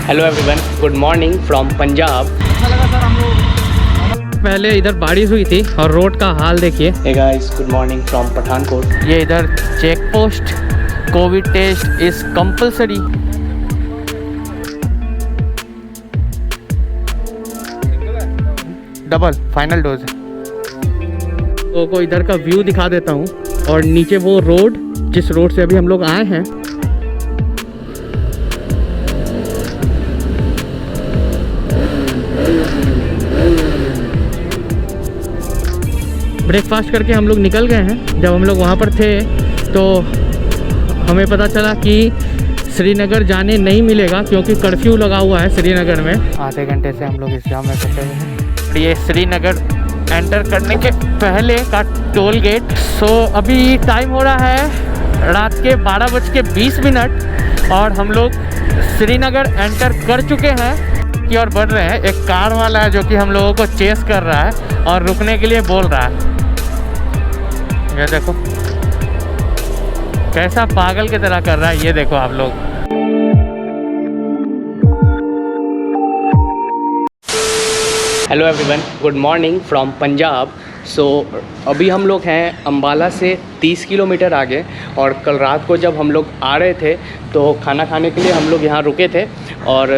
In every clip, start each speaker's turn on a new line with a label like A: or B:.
A: Hello everyone, good morning from Punjab.
B: पहले इधर बारिश हुई थी और रोड का हाल देखिए।
A: Hey guys, good morning from Pathankot.
B: ये इधर check post, covid test is compulsory. Double final dose. तो को इधर का व्यू दिखा देता हूँ और नीचे वो रोड जिस रोड से अभी हम लोग आए हैं। ब्रेकफास्ट करके हम लोग निकल गए हैं। जब हम लोग वहाँ पर थे तो हमें पता चला कि श्रीनगर जाने नहीं मिलेगा क्योंकि कर्फ्यू लगा हुआ है श्रीनगर में। आधे घंटे से हम लोग इस जाम में फंसे हुए हैं। ये श्रीनगर एंटर करने के पहले का टोल गेट। सो अभी टाइम हो रहा है रात के 12:20 और हम लोग श्रीनगर एंटर कर चुके हैं की ओर बढ़ रहे हैं। एक कार वाला है जो कि हम लोगों को चेस कर रहा है और रुकने के लिए बोल रहा है। ये देखो कैसा पागल की तरह कर रहा है, ये देखो आप लोग।
A: Hello everyone, good morning from Punjab. So अभी हम लोग हैं अंबाला से 30 किलोमीटर आगे और कल रात को जब हम लोग आ रहे थे तो खाना खाने के लिए हम लोग यहाँ रुके थे और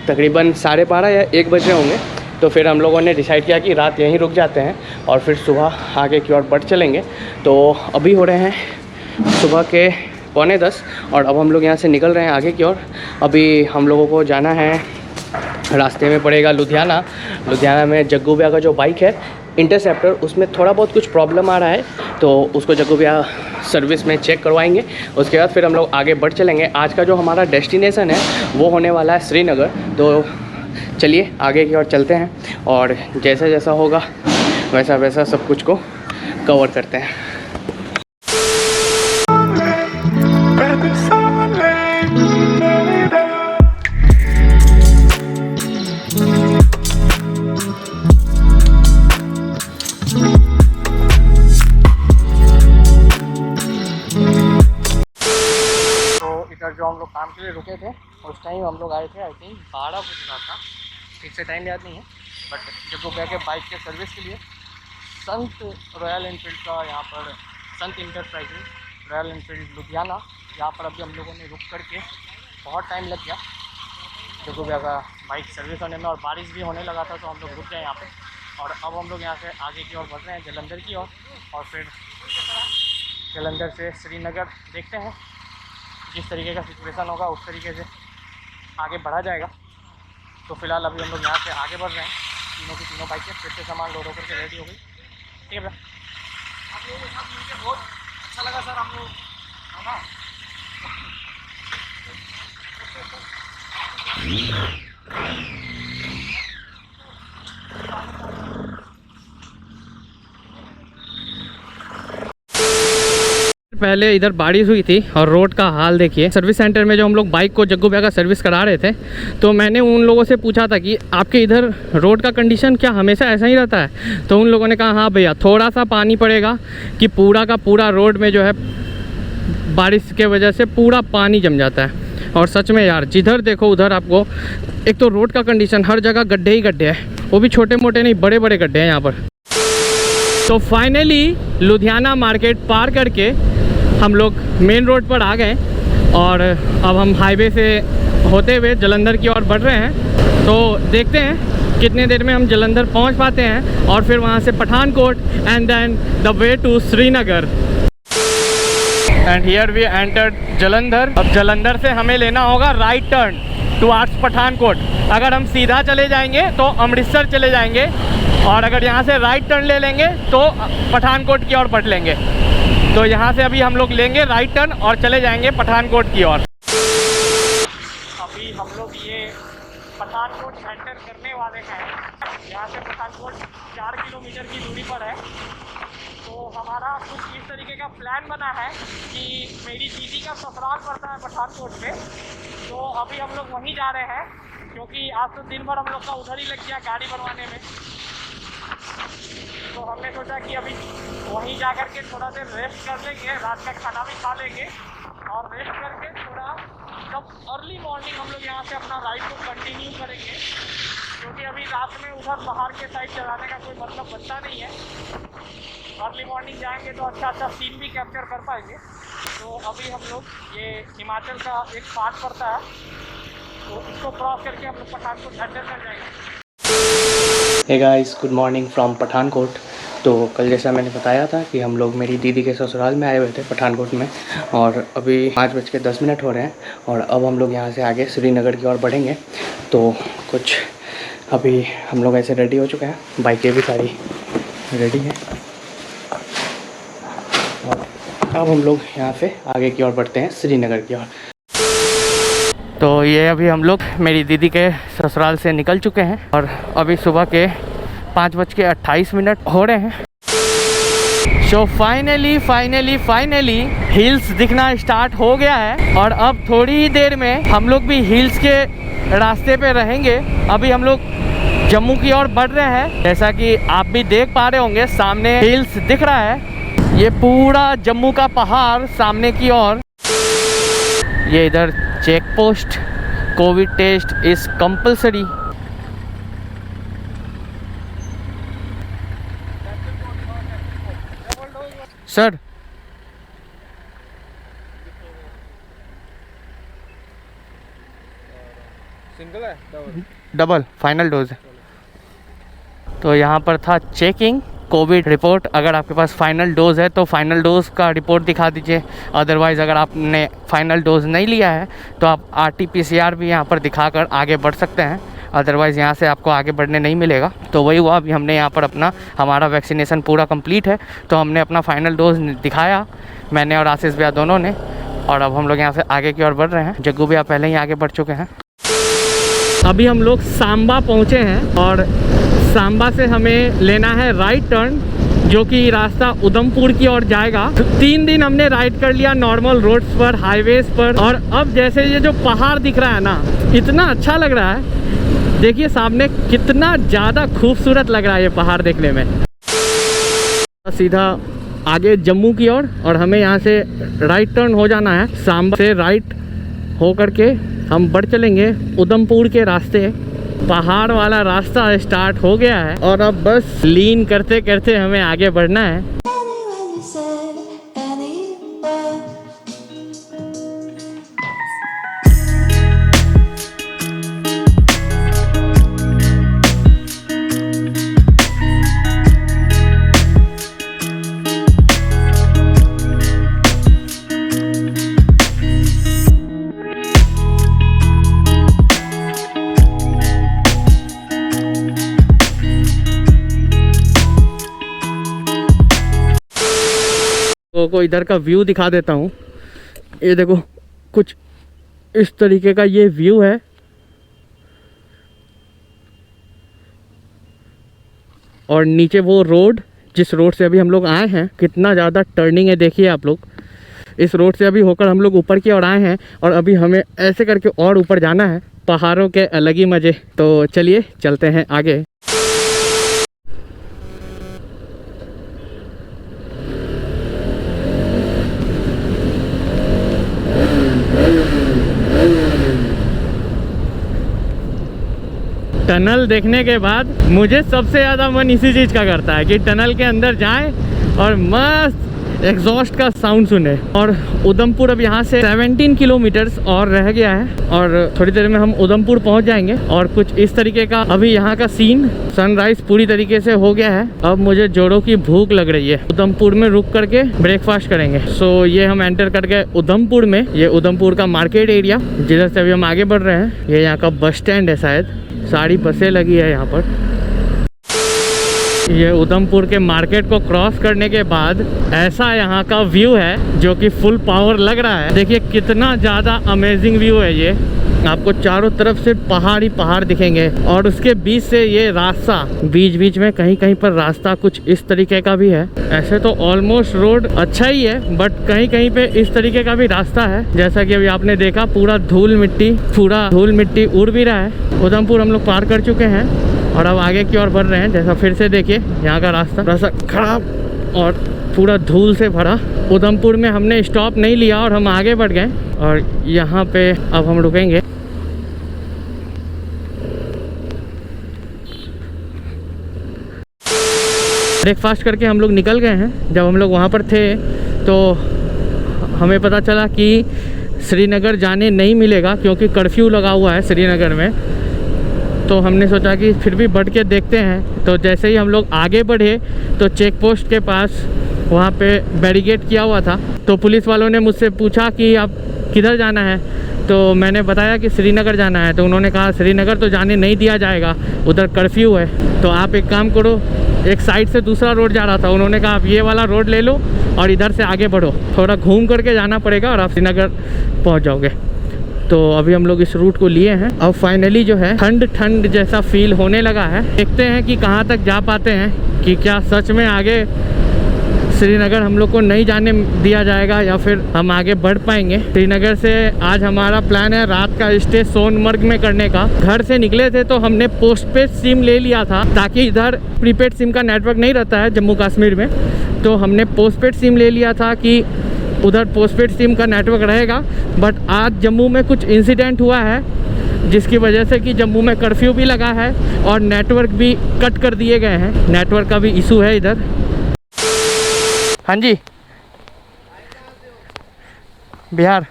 A: तकरीबन 12:30 या 1 बज रहे होंगे। तो फिर हम लोगों ने डिसाइड किया कि रात यहीं रुक जाते हैं और फिर सुबह आगे की ओर बढ़ चलेंगे। तो अभी हो रहे हैं सुबह के 9:45 और अब हम लोग यहाँ से निकल रहे हैं आगे की ओर। अभी हम लोगों को जाना है, रास्ते में पड़ेगा लुधियाना। लुधियाना में जग्गू भैया का जो बाइक है इंटरसेप्टर, उसमें थोड़ा बहुत कुछ प्रॉब्लम आ रहा है तो उसको जग्गू भैया सर्विस में चेक करवाएंगे। उसके बाद फिर हम लोग आगे बढ़ चलेंगे। आज का जो हमारा डेस्टिनेशन है वो होने वाला है श्रीनगर। तो चलिए आगे की ओर चलते हैं और जैसा जैसा होगा वैसा वैसा सब कुछ को कवर करते हैं।
B: जो हम लोग काम के लिए रुके थे उस टाइम हम लोग आए थे, आई थिंक 12 बज रहा था, ठीक से टाइम याद नहीं है। बट जब वो के बाइक के सर्विस के लिए संत रॉयल एनफील्ड का यहाँ पर संत इंटरप्राइजेज रॉयल एनफील्ड लुधियाना, यहाँ पर अभी हम लोगों ने रुक करके बहुत टाइम लग गया जब भैया का बाइक सर्विस होने में, और बारिश भी होने लगा था तो हम लोग रुक गए यहाँ पे। और अब हम लोग यहाँ से आगे की ओर बढ़ रहे हैं जलंधर की ओर और फिर जलंधर से श्रीनगर देखते हैं जिस तरीके का सिचुएशन होगा उस तरीके से आगे बढ़ा जाएगा। तो फिलहाल अभी हम लोग यहाँ से आगे बढ़ रहे हैं। तीनों की तीनों बाइकें फिर से सामान लोड होकर के रेडी हो गई। ठीक है भैया, आप लोगों के साथ मिलकर बहुत अच्छा लगा सर। हम लोग है ना पहले इधर बारिश हुई थी और रोड का हाल देखिए। सर्विस सेंटर में जो हम लोग बाइक को जग्गू भैया का सर्विस करा रहे थे तो मैंने उन लोगों से पूछा था कि आपके इधर रोड का कंडीशन क्या हमेशा ऐसा ही रहता है? तो उन लोगों ने कहा हाँ भैया, थोड़ा सा पानी पड़ेगा कि पूरा का पूरा रोड में जो है बारिश के वजह से पूरा पानी जम जाता है। और सच में यार, जिधर देखो उधर आपको एक तो रोड का कंडीशन, हर जगह गड्ढे ही गड्ढे हैं, वो भी छोटे मोटे नहीं, बड़े बड़े गड्ढे हैं यहाँ पर। तो फाइनली लुधियाना मार्केट पार करके हम लोग मेन रोड पर आ गए और अब हम हाईवे से होते हुए जलंधर की ओर बढ़ रहे हैं। तो देखते हैं कितने देर में हम जलंधर पहुंच पाते हैं और फिर वहां से Pathankot and then the way to Srinagar. And here we entered Jalandhar. अब जलंधर से हमें लेना होगा राइट टर्न टुवर्ड्स पठानकोट। अगर हम सीधा चले जाएंगे तो अमृतसर चले जाएंगे और अगर यहाँ से राइट टर्न ले लेंगे तो पठानकोट की ओर बढ़ लेंगे। तो यहाँ से अभी हम लोग लेंगे राइट टर्न और चले जाएंगे पठानकोट की ओर। अभी हम लोग ये पठानकोट एंटर करने वाले हैं। यहाँ से पठानकोट 4 किलोमीटर की दूरी पर है। तो हमारा कुछ इस तरीके का प्लान बना है कि मेरी दीदी का ससुराल पड़ता है पठानकोट में, तो अभी हम लोग वहीं जा रहे हैं क्योंकि आज तो दिन भर हम लोग का उधर ही लग गया गाड़ी बनवाने में। तो हमने सोचा कि अभी वहीं जा कर के थोड़ा देर रेस्ट कर लेंगे, रात का खाना भी खा लेंगे और रेस्ट करके थोड़ा जब अर्ली
C: अर्ली मॉर्निंग हम लोग यहाँ से अपना राइड को कंटिन्यू करेंगे, क्योंकि अभी रात में उधर पहाड़ के साइड चलाने का कोई मतलब बनता नहीं है। अर्ली मॉर्निंग जाएंगे तो अच्छा अच्छा सीन भी कैप्चर कर पाएंगे। तो अभी हम लोग ये हिमाचल का एक पार्ट पड़ता है, तो इसको क्रॉस करके हम लोग पठानकोट एंटर कर जाएंगे।
A: Hey guys, good morning from Pathankot. तो कल जैसा मैंने बताया था कि हम लोग मेरी दीदी के ससुराल में आए हुए थे पठानकोट में, और अभी 5:10 हो रहे हैं और अब हम लोग यहाँ से आगे श्रीनगर की ओर बढ़ेंगे। तो कुछ अभी हम लोग ऐसे रेडी हो चुके हैं, बाइकें भी सारी रेडी हैं और अब हम लोग यहाँ से आगे की ओर बढ़ते हैं श्रीनगर की ओर। तो ये अभी हम लोग मेरी दीदी के ससुराल से निकल चुके हैं और अभी सुबह के 5:28 हो रहे हैं। सो फाइनली हिल्स दिखना स्टार्ट हो गया है और अब थोड़ी ही देर में हम लोग भी हिल्स के रास्ते पे रहेंगे। अभी हम लोग जम्मू की ओर बढ़ रहे हैं, जैसा कि आप भी देख पा रहे होंगे सामने हिल्स दिख रहा है। ये पूरा जम्मू का पहाड़ सामने की ओर। ये इधर check post, covid test is compulsory. Sir
C: single है
A: डबल फाइनल डोज है। तो यहाँ पर था चेकिंग कोविड रिपोर्ट। अगर आपके पास फाइनल डोज है तो फाइनल डोज का रिपोर्ट दिखा दीजिए, अदरवाइज़ अगर आपने फाइनल डोज नहीं लिया है तो आप RT-PCR भी यहाँ पर दिखाकर आगे बढ़ सकते हैं, अदरवाइज़ यहाँ से आपको आगे बढ़ने नहीं मिलेगा। तो वही हुआ, अभी हमने यहाँ पर हमारा वैक्सीनेशन पूरा कंप्लीट है, तो हमने अपना फाइनल डोज दिखाया, मैंने और आशीष भैया दोनों ने, और अब हम लोग यहाँ से आगे की ओर बढ़ रहे हैं। जग्गू भैया पहले ही आगे बढ़ चुके हैं।
B: अभी हम लोग सांबा पहुँचे हैं और सांबा से हमें लेना है राइट टर्न, जो कि रास्ता उधमपुर की ओर जाएगा। 3 दिन हमने राइड कर लिया नॉर्मल रोड्स पर, हाईवेज पर, और अब जैसे ये जो पहाड़ दिख रहा है ना, इतना अच्छा लग रहा है। देखिए सामने कितना ज़्यादा खूबसूरत लग रहा है ये पहाड़ देखने में। सीधा आगे जम्मू की ओर, और हमें यहाँ से राइट टर्न हो जाना है। सांबा से राइट हो करके हम बढ़ चलेंगे उधमपुर के रास्ते। पहाड़ वाला रास्ता स्टार्ट हो गया है और अब बस लीन करते करते हमें आगे बढ़ना है। को इधर का व्यू दिखा देता हूँ। ये देखो कुछ इस तरीके का ये व्यू है, और नीचे वो रोड जिस रोड से अभी हम लोग आए हैं, कितना ज़्यादा टर्निंग है देखिए आप लोग। इस रोड से अभी होकर हम लोग ऊपर की ओर आए हैं और अभी हमें ऐसे करके और ऊपर जाना है। पहाड़ों के अलग ही मज़े। तो चलिए चलते हैं आगे। टनल देखने के बाद मुझे सबसे ज़्यादा मन इसी चीज़ का करता है कि टनल के अंदर जाएं और मस्त एग्जॉस्ट का साउंड सुने। और उधमपुर अब यहाँ से 17 किलोमीटर्स और रह गया है और थोड़ी देर में हम उधमपुर पहुँच जाएंगे। और कुछ इस तरीके का अभी यहाँ का सीन, सनराइज पूरी तरीके से हो गया है। अब मुझे जोड़ों की भूख लग रही है, उधमपुर में रुक करके ब्रेकफास्ट करेंगे। सो ये हम एंटर कर गए उधमपुर में। ये उधमपुर का मार्केट एरिया जिधर से अभी हम आगे बढ़ रहे हैं। ये यहाँ का बस स्टैंड है, शायद सारी बसें लगी है यहाँ पर। ये उधमपुर के मार्केट को क्रॉस करने के बाद ऐसा यहाँ का व्यू है जो कि फुल पावर लग रहा है। देखिए कितना ज़्यादा अमेजिंग व्यू है ये। आपको चारों तरफ से पहाड़ ही पहाड़ दिखेंगे और उसके बीच से ये रास्ता, बीच बीच में कहीं कहीं पर रास्ता कुछ इस तरीके का भी है। ऐसे तो ऑलमोस्ट रोड अच्छा ही है, बट कहीं कहीं पे इस तरीके का भी रास्ता है। जैसा कि अभी आपने देखा पूरा धूल मिट्टी उड़ भी रहा है। उधमपुर हम लोग पार कर चुके हैं और अब आगे की ओर बढ़ रहे हैं। जैसा फिर से देखिए यहाँ का रास्ता खराब और पूरा धूल से भरा। उधमपुर में हमने स्टॉप नहीं लिया और हम आगे बढ़ गए और यहाँ पे अब हम रुकेंगे। ब्रेकफास्ट करके हम लोग निकल गए हैं। जब हम लोग वहाँ पर थे तो हमें पता चला कि श्रीनगर जाने नहीं मिलेगा क्योंकि कर्फ्यू लगा हुआ है श्रीनगर में। तो हमने सोचा कि फिर भी बढ़ के देखते हैं। तो जैसे ही हम लोग आगे बढ़े तो चेक पोस्ट के पास वहाँ पे बैरिकेड किया हुआ था। तो पुलिस वालों ने मुझसे पूछा कि आप किधर जाना है, तो मैंने बताया कि श्रीनगर जाना है। तो उन्होंने कहा श्रीनगर तो जाने नहीं दिया जाएगा, उधर कर्फ्यू है। तो आप एक काम करो, एक साइड से दूसरा रोड जा रहा था, उन्होंने कहा आप ये वाला रोड ले लो और इधर से आगे बढ़ो, थोड़ा घूम करके जाना पड़ेगा और आप श्रीनगर पहुंच जाओगे। तो अभी हम लोग इस रूट को लिए हैं। अब फाइनली जो है ठंड जैसा फील होने लगा है। देखते हैं कि कहाँ तक जा पाते हैं, कि क्या सच में आगे श्रीनगर हम लोग को नहीं जाने दिया जाएगा या फिर हम आगे बढ़ पाएंगे। श्रीनगर से आज हमारा प्लान है रात का स्टे सोनमर्ग में करने का। घर से निकले थे तो हमने पोस्टपेड सिम ले लिया था ताकि इधर प्रीपेड सिम का नेटवर्क नहीं रहता है जम्मू कश्मीर में। तो हमने पोस्टपेड सिम ले लिया था कि उधर पोस्टपेड सिम का नेटवर्क रहेगा। बट आज जम्मू में कुछ इंसिडेंट हुआ है जिसकी वजह से कि जम्मू में कर्फ्यू भी लगा है और नेटवर्क भी कट कर दिए गए हैं। नेटवर्क का भी इशू है इधर। हाँ जी, बिहार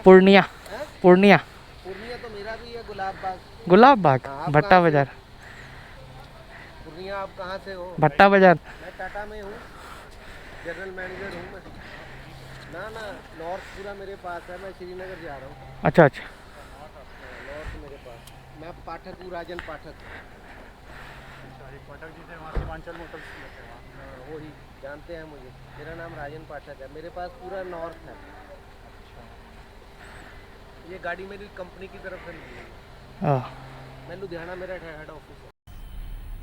B: पूर्णिया
D: पूर्णिया तो मेरा भी है।
B: गुलाब बाग भट्टा बाजार।
D: पूर्णिया आप कहाँ से हो?
B: भट्टा बाजार।
D: मैं टाटा में हूँ, जनरल मैनेजर हूँ मैं। ना नॉर्थ पूरा मेरे पास है, मैं श्रीनगर जा रहा हूँ।
B: अच्छा
D: नॉर्थ मेरे पास। मैं पाठक हूँ, राजन पाठक। पाठक जी से वहाँ सीमांचल मोटर्स वही जानते हैं मुझे। मेरा नाम राजन पाठक है, मेरे पास पूरा नॉर्थ है। ये गाड़ी मेरी कंपनी की तरफ से मिली है। मैं लुधियाना, मेरा हेड ऑफिस है।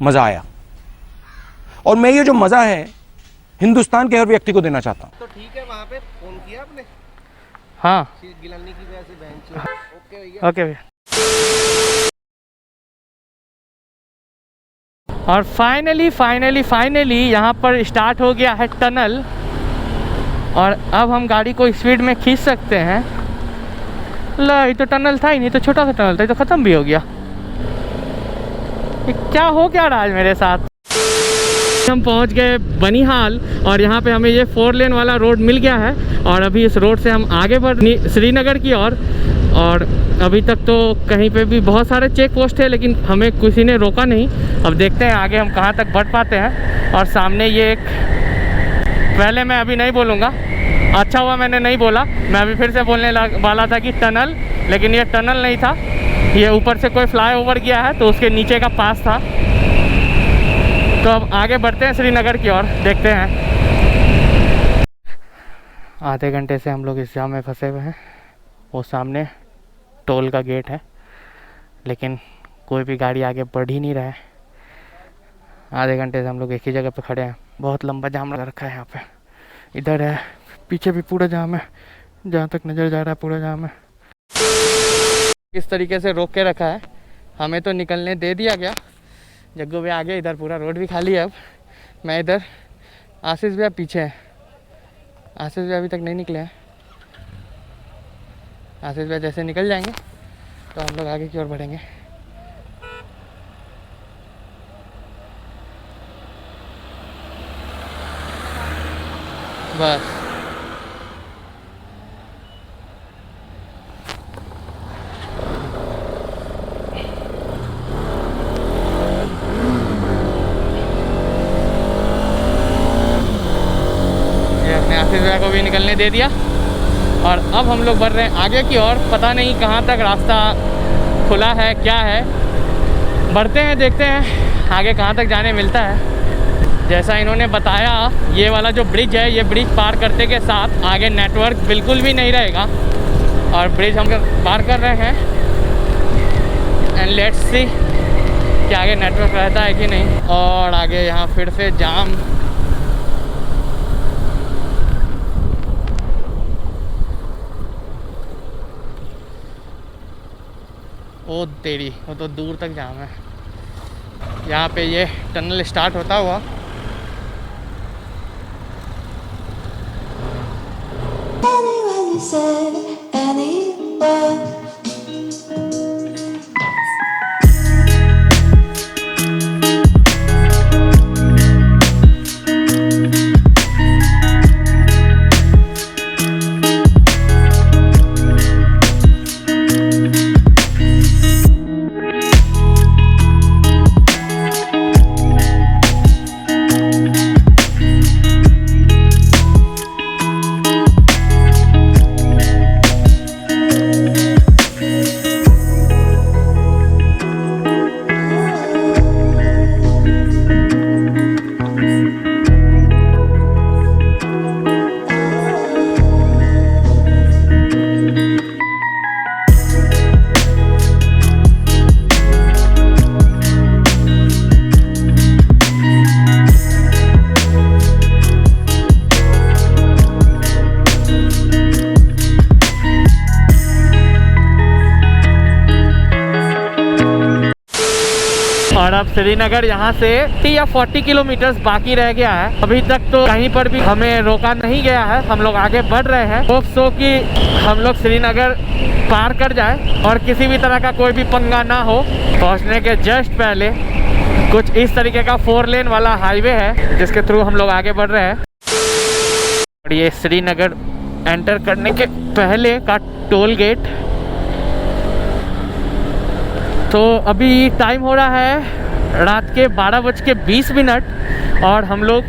E: मज़ा आया और मैं ये जो मज़ा है हिंदुस्तान के हर व्यक्ति को देना चाहता हूँ।
D: तो ठीक है, वहाँ पे फोन किया आपने?
B: हाँ
D: गिलानी की वजह से बहन चो। ओके भैया।
B: ओके भैया। और फाइनली यहाँ पर स्टार्ट हो गया है टनल और अब हम गाड़ी को स्पीड में खींच सकते हैं। ला, ये तो टनल था ही नहीं, तो छोटा सा टनल था, ये तो ख़त्म भी हो गया। ये क्या हो क्या रहा है मेरे साथ। हम पहुंच गए बनिहाल और यहाँ पे हमें ये 4 लेन वाला रोड मिल गया है और अभी इस रोड से हम आगे बढ़ श्रीनगर की ओर। और अभी तक तो कहीं पे भी बहुत सारे चेक पोस्ट है लेकिन हमें किसी ने रोका नहीं। अब देखते हैं आगे हम कहाँ तक बढ़ पाते हैं। और सामने ये एक, पहले मैं अभी नहीं बोलूँगा, अच्छा हुआ मैंने नहीं बोला, मैं अभी फिर से बोलने वाला था कि टनल, लेकिन ये टनल नहीं था, ये ऊपर से कोई फ्लाईओवर गया है तो उसके नीचे का पास था। तो अब आगे बढ़ते हैं श्रीनगर की ओर, देखते हैं। आधे घंटे से हम लोग इस जाम में फंसे हुए हैं। वो सामने टोल का गेट है लेकिन कोई भी गाड़ी आगे बढ़ ही नहीं रहा है। आधे घंटे से हम लोग एक ही जगह पे खड़े हैं। बहुत लंबा जाम लगा रखा है यहाँ पे। इधर है, पीछे भी पूरा जाम है, जहाँ तक नज़र जा रहा है पूरा जाम है। इस तरीके से रोक के रखा है, हमें तो निकलने दे दिया गया। जग्गू भी आगे, इधर पूरा रोड भी खाली है। अब मैं इधर, आशीष भी पीछे है। आशीष भी अभी तक नहीं निकले हैं। आशीष भाई जैसे निकल जाएंगे तो हम लोग आगे की ओर बढ़ेंगे। बस ये अपने आशीष भाई को भी निकलने दे दिया और अब हम लोग बढ़ रहे हैं आगे की ओर। पता नहीं कहाँ तक रास्ता खुला है, क्या है, बढ़ते हैं, देखते हैं आगे कहाँ तक जाने मिलता है। जैसा इन्होंने बताया, ये वाला जो ब्रिज है, ये ब्रिज पार करते के साथ आगे नेटवर्क बिल्कुल भी नहीं रहेगा और ब्रिज हम पार कर रहे हैं। एंड लेट्स सी कि आगे नेटवर्क रहता है कि नहीं। और आगे यहाँ फिर से जाम। ओ तेरी, वो तो दूर तक जाम है। यहाँ पे ये टनल स्टार्ट होता हुआ
F: Anyone you said, anyone.
B: और अब श्रीनगर यहाँ से 30 या 40 किलोमीटर बाकी रह गया है। अभी तक तो कहीं पर भी हमें रोका नहीं गया है, हम लोग आगे बढ़ रहे हैं। होप सो कि हम लोग श्रीनगर पार कर जाए और किसी भी तरह का कोई भी पंगा ना हो। पहुँचने के जस्ट पहले कुछ इस तरीके का 4 लेन वाला हाईवे है जिसके थ्रू हम लोग आगे बढ़ रहे हैं। और ये श्रीनगर एंटर करने के पहले का टोल गेट। तो अभी टाइम हो रहा है रात के 12:20 और हम लोग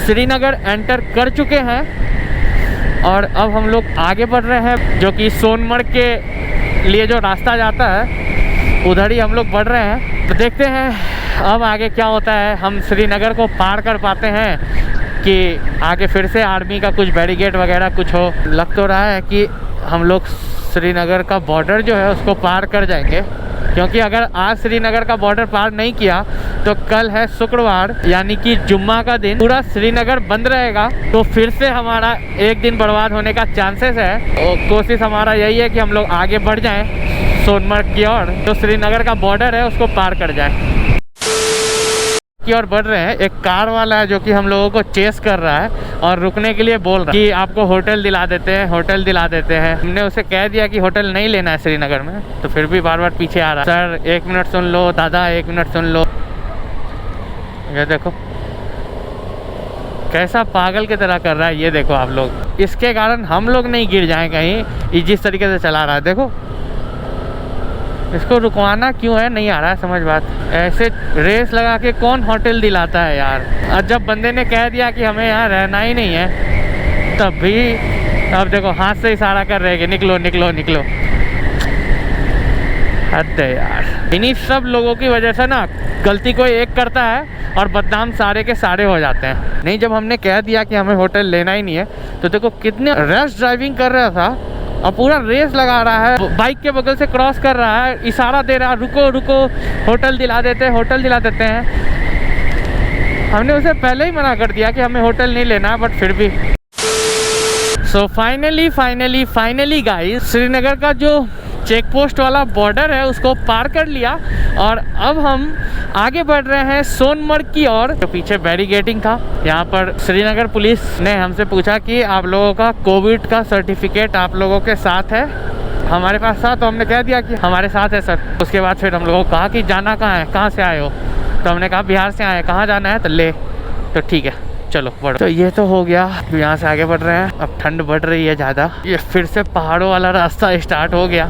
B: श्रीनगर एंटर कर चुके हैं और अब हम लोग आगे बढ़ रहे हैं, जो कि सोनमर्ग के लिए जो रास्ता जाता है उधर ही हम लोग बढ़ रहे हैं। तो देखते हैं अब आगे क्या होता है। हम श्रीनगर को पार कर पाते हैं कि आगे फिर से आर्मी का कुछ बैरिकेड वगैरह कुछ हो। लग तो रहा है कि हम लोग श्रीनगर का बॉर्डर जो है उसको पार कर जाएंगे, क्योंकि अगर आज श्रीनगर का बॉर्डर पार नहीं किया तो कल है शुक्रवार यानी कि जुम्मा का दिन, पूरा श्रीनगर बंद रहेगा। तो फिर से हमारा एक दिन बर्बाद होने का चांसेस है। और कोशिश हमारा यही है कि हम लोग आगे बढ़ जाएं सोनमर्ग की ओर, तो श्रीनगर का बॉर्डर है उसको पार कर जाएं की ओर बढ़ रहे हैं। एक कार वाला है जो कि हम लोगों को चेस कर रहा है और रुकने के लिए बोल रहा है कि आपको होटल दिला देते हैं, होटल दिला देते हैं। हमने उसे कह दिया कि होटल नहीं लेना है श्रीनगर में, तो फिर भी बार बार पीछे आ रहा है। सर 1 मिनट सुन लो, दादा 1 मिनट सुन लो। ये देखो कैसा पागल की तरह कर रहा है, ये देखो आप लोग। इसके कारण हम लोग नहीं गिर जाएं कहीं, ये जिस तरीके से चला रहा है। देखो इसको रुकवाना क्यों है नहीं आ रहा है समझ बात। ऐसे रेस लगा के कौन होटल दिलाता है यार। और जब बंदे ने कह दिया कि हमें यहाँ रहना ही नहीं है तब भी अब देखो हाथ से इशारा कर रहे हैं कि निकलो निकलो निकलो। हद है यार। इन्हीं सब लोगों की वजह से ना गलती कोई एक करता है और बदनाम सारे के सारे हो जाते हैं। नहीं, जब हमने कह दिया कि हमें होटल लेना ही नहीं है तो देखो कितने रश ड्राइविंग कर रहा था और पूरा रेस लगा रहा है, बाइक के बगल से क्रॉस कर रहा है, इशारा दे रहा है रुको रुको, होटल दिला देते हैं, होटल दिला देते हैं। हमने उसे पहले ही मना कर दिया कि हमें होटल नहीं लेना है, बट फिर भी। सो फाइनली गाइस, श्रीनगर का जो चेक पोस्ट वाला बॉर्डर है उसको पार कर लिया और अब हम आगे बढ़ रहे हैं सोनमर्ग की ओर। जो पीछे बैरिकेडिंग था, यहाँ पर श्रीनगर पुलिस ने हमसे पूछा कि आप लोगों का कोविड का सर्टिफिकेट आप लोगों के साथ है। हमारे पास था तो हमने कह दिया कि हमारे साथ है सर। उसके बाद फिर हम लोगों को कहा कि जाना कहाँ है, कहाँ से आए हो, तो हमने कहा बिहार से आए, कहाँ जाना है, तो ले, तो ठीक है चलो बढ़ो। तो ये तो हो गया, यहाँ से आगे बढ़ रहे हैं। अब ठंड बढ़ रही है ज़्यादा, ये फिर से पहाड़ों वाला रास्ता स्टार्ट हो गया।